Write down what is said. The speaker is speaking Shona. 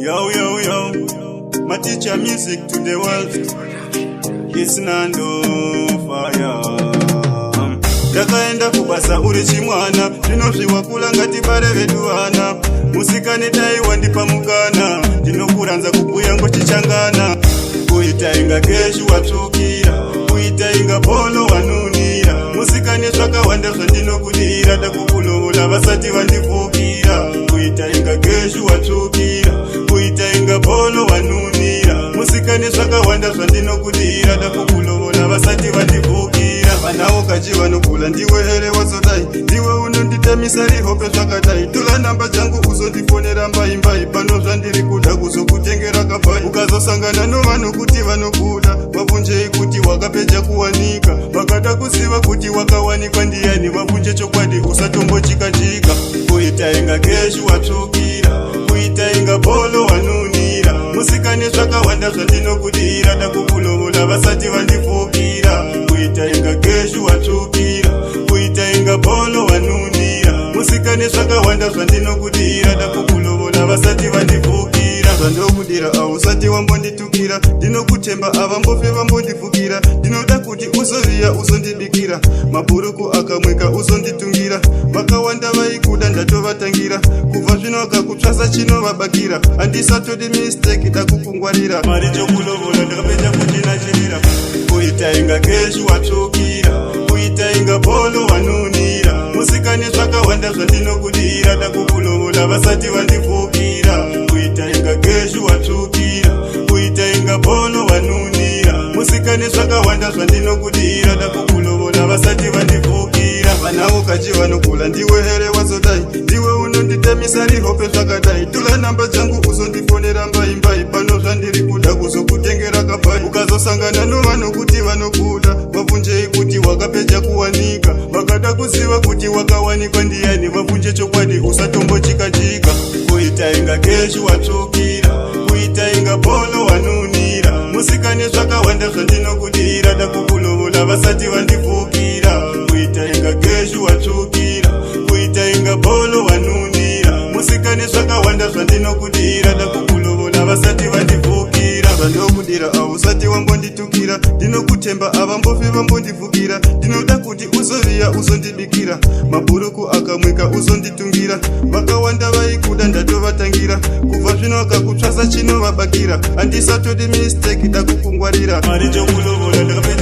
Yo, yo, yo, my teacher music to the world. It's Nando fire. Takaenda kubasa uri chimwana, ndinozviwa kula ngati bare veduana. Musikane dai wandipa mukana, ndinokuranza kubuya ngotichangana. Kuita inga keshu watsukira, kuita inga polo wanunira. Musikane zvakawanda zvandinokudira, ndakukulovola vasati vandivukira. Kuita inga keshu watsukira, kuita inga polo wanunira. Musikane zvakawanda zvandinokudira, ndakukulovola vasati vandivukira. Vanawo kachi vanokula ndiwe here wazodai, ndiwe unonditemisa rihope zvakadai. Tora namba dzangu uzondifonera mbaimbai, pano zvandiri kuda kuzokutengera kabai. Ukazosangana novanhu kuti vanokuda, vabvunjei kuti wakapeja kuwanika. Vakada kuziva kuti wakawanikwa ndiani, vabvunje chokwadi usatombochikachika. Kuita inga keshu watsvukira, kuita inga polo wanunira. Musikane zvakawanda zvandinokudira, ndakukulovola vasati vandivukira. Kuita inga keshu watsvukira, kuita inga polo wanunira. Musikane zvakawanda zvandinokudira, ndakukulovola vasati vandivukira. Zvandokudira ausati wambonditukira, ndinokutemba avambofe vambondivukira. Ndinoda kuti uzoziya uzondibikira, mabhuruku akamweka uzonditungira. Vakawanda vaikuda ndatovatangira, kubva zvino akakutsvasa chinovabakira. Handisatodi mistake ndakukungwarira, mari chokulovola ndakapedza kutinachirira. Kuita inga keshu watsvukira, kuita inga polo wanunira. Musikane zvakawanda zvandinokudira, ndakukulovola vasati vandivukira. Kuita inga keshu watsvukira, kuita inga polo wanunira. Musikane zvakawanda zvandinokudira, ndakukulovola vasati vandivukira. Vanawo kachi vanokula ndiwe here wazodai, ndiwe unonditemisa rihope zvakadai. Tora namba dzangu uzondifonera mbaimbai, pano zvandiri kuda kuzokutengera kabai. Ukazosangana novanhu kuti vanokuda, vabvunjei kuti wakapeja kuwanika. Vakada kuziva kuti wakawanikwa ndiani, vabvunje chokwadi usatombochikachika. Kuita inga keshu watsvukira, kuita inga polo wanunira. Musikane zvakawanda zvandinokudira, ndakukulovola vasati vandivukira. Kuita inga keshu watsvukira, kuita inga polo wanunira. Musikane zvakawanda zvandinokudira, ndakukulovola vasati vandivukira. Zvandokudira ausati wambonditukira, ndinokutemba avambofe vambondivukira. Ndinoda kuti uzoziya uzondibikira, mabhuruku akamweka uzonditungira. Vakawanda vaikuda ndatovatangira, kubva zvino akakutsvasa chinovabakira. Handisatodi mistake ndakukungwarira, mari chokulovola ndakape